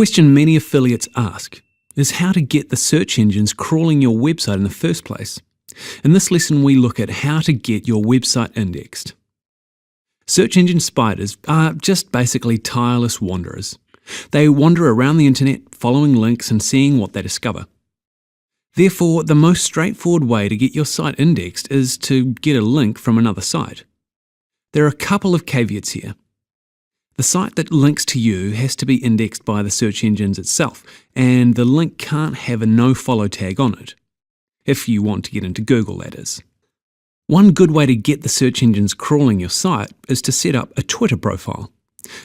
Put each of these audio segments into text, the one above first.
question many affiliates ask is how to get the search engines crawling your website in the first place. In this lesson, we look at how to get your website indexed. Search engine spiders are just basically tireless wanderers. They wander around the internet, following links and seeing what they discover. Therefore, the most straightforward way to get your site indexed is to get a link from another site. There are a couple of caveats here. The site that links to you has to be indexed by the search engines itself, and the link can't have a no-follow tag on it. If you want to get into Google, that is. One good way to get the search engines crawling your site is to set up a Twitter profile.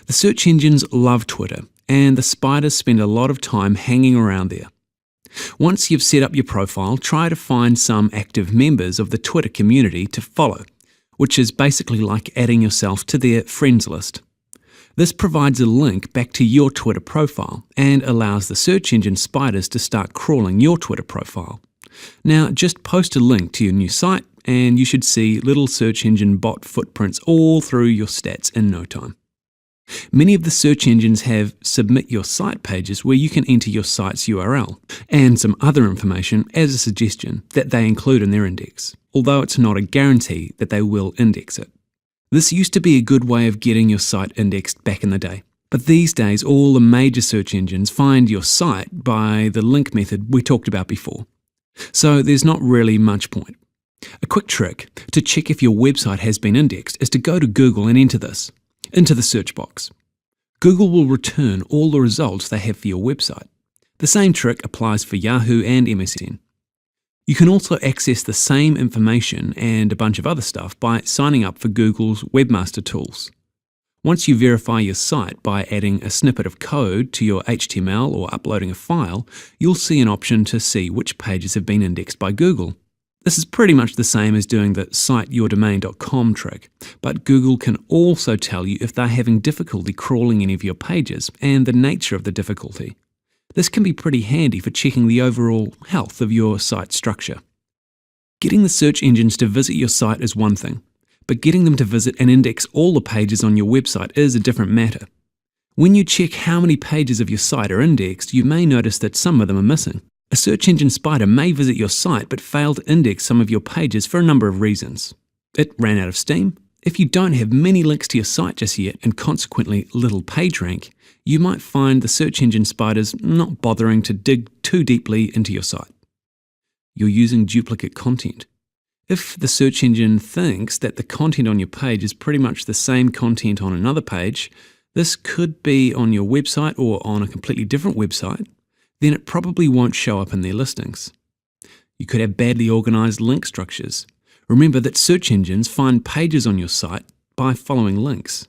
The search engines love Twitter, and the spiders spend a lot of time hanging around there. Once you've set up your profile, try to find some active members of the Twitter community to follow, which is basically like adding yourself to their friends list. This provides a link back to your Twitter profile and allows the search engine spiders to start crawling your Twitter profile. Now, just post a link to your new site and you should see little search engine bot footprints all through your stats in no time. Many of the search engines have submit your site pages where you can enter your site's URL and some other information as a suggestion that they include in their index, although it's not a guarantee that they will index it. This used to be a good way of getting your site indexed back in the day, but these days all the major search engines find your site by the link method we talked about before. So there's not really much point. A quick trick to check if your website has been indexed is to go to Google and enter this into the search box. Google will return all the results they have for your website. The same trick applies for Yahoo and MSN. You can also access the same information and a bunch of other stuff by signing up for Google's Webmaster Tools. Once you verify your site by adding a snippet of code to your HTML or uploading a file, you'll see an option to see which pages have been indexed by Google. This is pretty much the same as doing the citeyourdomain.com trick, but Google can also tell you if they're having difficulty crawling any of your pages and the nature of the difficulty. This can be pretty handy for checking the overall health of your site structure. Getting the search engines to visit your site is one thing, but getting them to visit and index all the pages on your website is a different matter. When you check how many pages of your site are indexed, you may notice that some of them are missing. A search engine spider may visit your site but fail to index some of your pages for a number of reasons. It ran out of steam. If you don't have many links to your site just yet and consequently little page rank, you might find the search engine spiders not bothering to dig too deeply into your site. You're using duplicate content. If the search engine thinks that the content on your page is pretty much the same content on another page, this could be on your website or on a completely different website, then it probably won't show up in their listings. You could have badly organized link structures. Remember that search engines find pages on your site by following links.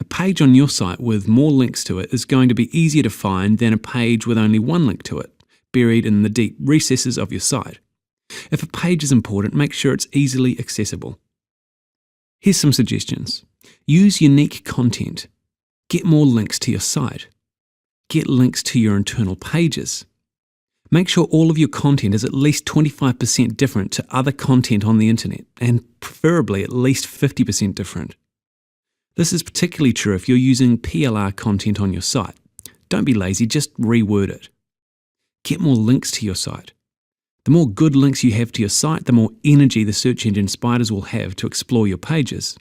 A page on your site with more links to it is going to be easier to find than a page with only one link to it, buried in the deep recesses of your site. If a page is important, make sure it's easily accessible. Here's some suggestions. Use unique content. Get more links to your site. Get links to your internal pages. Make sure all of your content is at least 25% different to other content on the internet, and preferably at least 50% different. This is particularly true if you're using PLR content on your site. Don't be lazy, just reword it. Get more links to your site. The more good links you have to your site, the more energy the search engine spiders will have to explore your pages.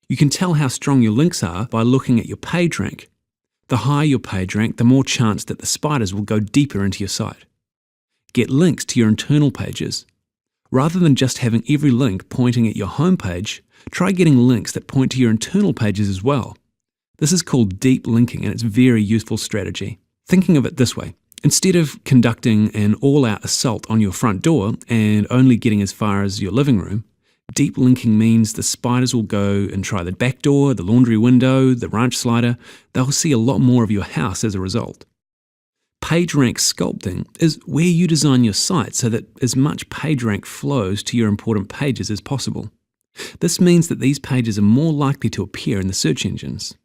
You can tell how strong your links are by looking at your page rank. The higher your page rank, the more chance that the spiders will go deeper into your site. Get links to your internal pages. Rather than just having every link pointing at your home page, try getting links that point to your internal pages as well. This is called deep linking and it's a very useful strategy. Thinking of it this way, instead of conducting an all-out assault on your front door and only getting as far as your living room, deep linking means the spiders will go and try the back door, the laundry window, the ranch slider. They'll see a lot more of your house as a result. Page rank sculpting is where you design your site so that as much page rank flows to your important pages as possible. This means that these pages are more likely to appear in the search engines.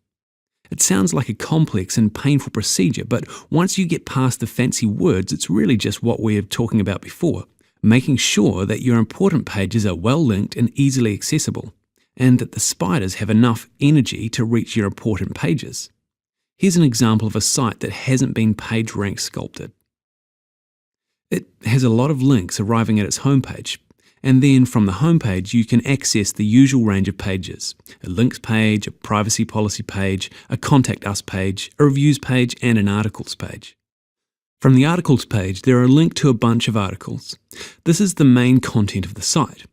It sounds like a complex and painful procedure, but once you get past the fancy words, it's really just what we were talking about before, making sure that your important pages are well linked and easily accessible, and that the spiders have enough energy to reach your important pages. Here's an example of a site that hasn't been PageRank sculpted. It has a lot of links arriving at its homepage, and then from the homepage you can access the usual range of pages: a links page, a privacy policy page, a contact us page, a reviews page, and an articles page. From the articles page, there are a link to a bunch of articles. This is the main content of the site.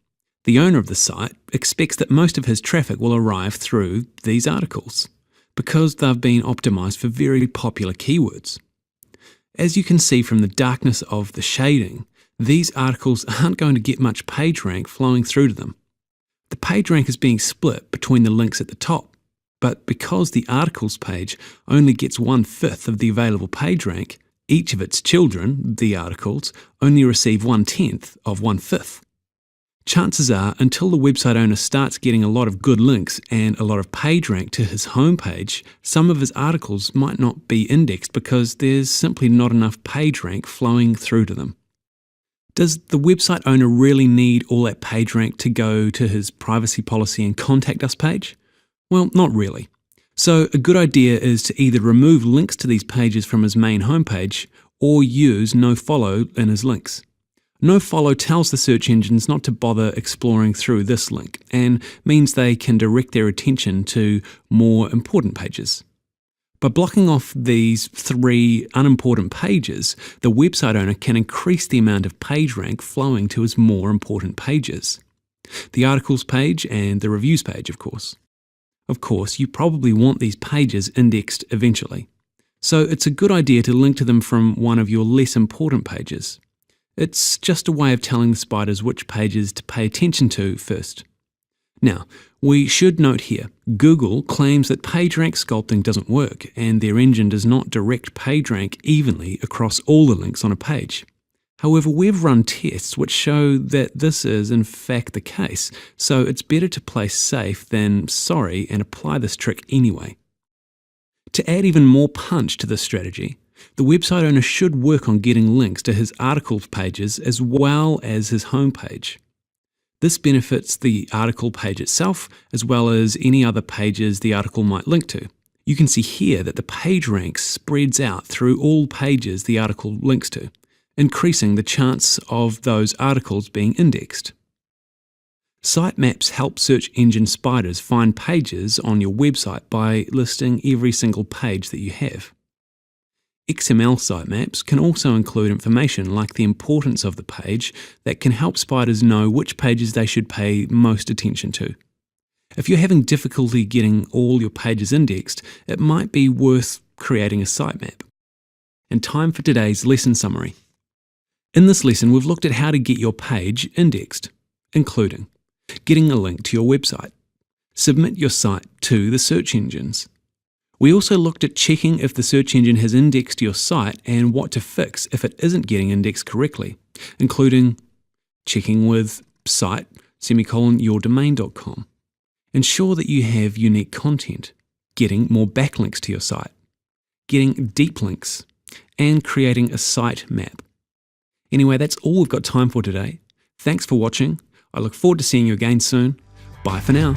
The owner of the site expects that most of his traffic will arrive through these articles, because they've been optimized for very popular keywords. As you can see from the darkness of the shading, these articles aren't going to get much PageRank flowing through to them. The PageRank is being split between the links at the top, but because the articles page only gets 1/5 of the available PageRank, each of its children, the articles, only receive 1/10 of 1/5. Chances are, until the website owner starts getting a lot of good links and a lot of PageRank to his homepage, some of his articles might not be indexed because there's simply not enough PageRank flowing through to them. Does the website owner really need all that PageRank to go to his privacy policy and contact us page? Well, not really. So a good idea is to either remove links to these pages from his main homepage or use nofollow in his links. Nofollow tells the search engines not to bother exploring through this link and means they can direct their attention to more important pages. By blocking off these 3 unimportant pages, the website owner can increase the amount of PageRank flowing to his more important pages. The articles page and the reviews page, of course. Of course, you probably want these pages indexed eventually, so it's a good idea to link to them from one of your less important pages. It's just a way of telling the spiders which pages to pay attention to first. Now, we should note here, Google claims that PageRank sculpting doesn't work, and their engine does not direct PageRank evenly across all the links on a page. However, we've run tests which show that this is in fact the case, so it's better to play safe than sorry and apply this trick anyway. To add even more punch to this strategy, the website owner should work on getting links to his articles pages as well as his homepage. This benefits the article page itself as well as any other pages the article might link to. You can see here that the PageRank spreads out through all pages the article links to, increasing the chance of those articles being indexed. Sitemaps help search engine spiders find pages on your website by listing every single page that you have. XML sitemaps can also include information like the importance of the page that can help spiders know which pages they should pay most attention to. If you're having difficulty getting all your pages indexed, it might be worth creating a sitemap. And time for today's lesson summary. In this lesson, we've looked at how to get your page indexed, including getting a link to your website, submit your site to the search engines. We also looked at checking if the search engine has indexed your site and what to fix if it isn't getting indexed correctly, including checking with site:/yourdomain.com. Ensure that you have unique content, getting more backlinks to your site, getting deep links, and creating a site map. Anyway, that's all we've got time for today. Thanks for watching. I look forward to seeing you again soon. Bye for now.